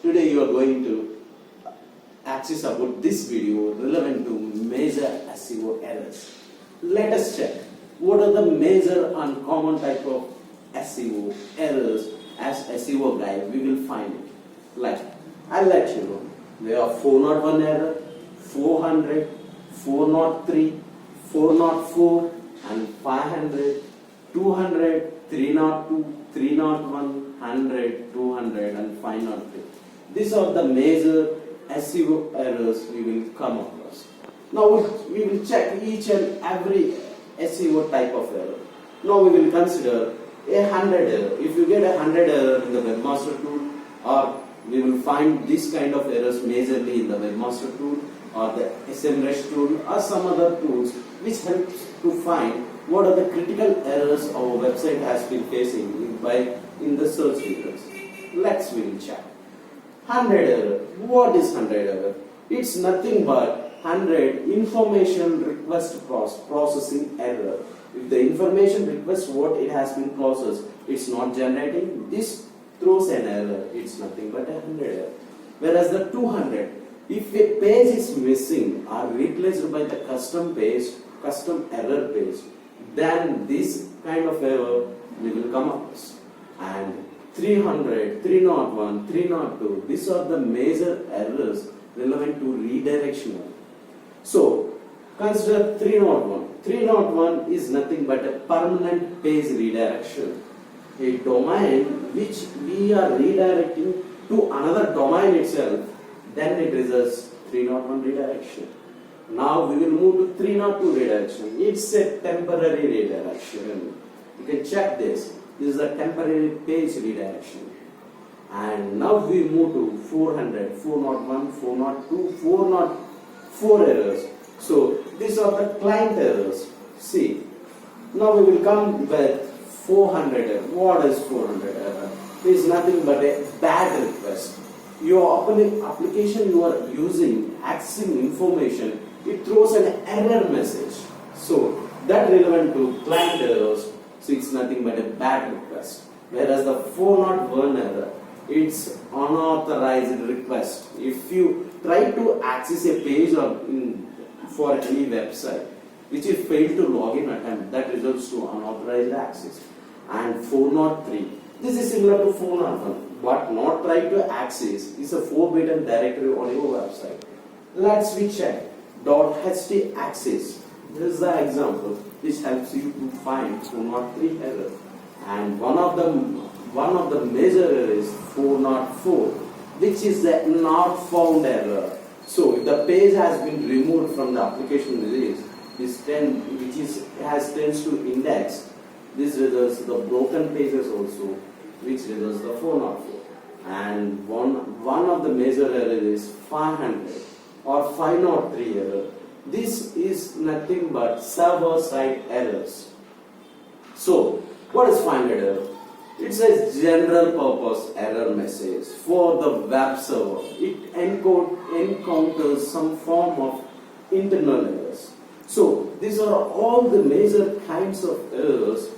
Today you are going to access about this video relevant to major SEO errors. Let us check what are the major and common type of SEO errors. As SEO guide we will find it. Like I'll let you know, there are 401 error, 400, 403, 404 and 500, 200, 302, 301, 100, 200 and 503. These are the major SEO errors we will come across. Now we will check each and every SEO type of error. Now we will consider 100 error. If you get 100 error in the Webmaster Tool, or we will find this kind of errors majorly in the Webmaster Tool or the SEMrush tool or some other tools which helps to find what are the critical errors our website has been facing in the search results. We will check. 100 error. What is 100 error? It's nothing but 100 information request processing error. If the information request what it has been processed, it's not generating, this throws an error. It's nothing but 100 error. Whereas the 200, if a page is missing or replaced by the custom error page, then this kind of error we will come across. And 300, 301, 302, these are the major errors relevant to redirection. So consider 301. 301 is nothing but a permanent page redirection. A domain which we are redirecting to another domain itself, then it results 301 redirection. Now we will move to 302 redirection. It's a temporary redirection. You can check this. This is a temporary page redirection. And now we move to 400, 401, 402, 404 errors. So these are the client errors. See, now we will come with 400 error. What is 400 error? It is nothing but a bad request. Your application you are using, accessing information, it throws an error message. So that relevant to client errors, so it's nothing but a bad request. Whereas the 401 error, it's unauthorized request. If you try to access a page for any website which is failed to login attempt, that results to unauthorized access. And 403, this is similar to 401, but not try to access is a forbidden directory on your website. Let's check .ht access. This is the example which helps you to find 403 error. And one of the major errors is 404, which is the not found error. So if the page has been removed from the application release, tends to index, this results the broken pages also, which results the 404. And one of the major errors is 500 or 503 error. This is nothing but server-side errors. So what is 500 error? It's a general purpose error message for the web server. It encounters some form of internal errors. So these are all the major kinds of errors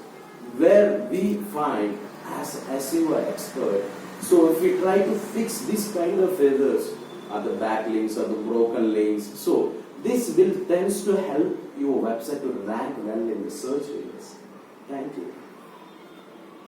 where we find as SEO expert. So if we try to fix this kind of errors, or the backlinks or the broken links, so this will tends to help your website to rank well in the search results. Thank you.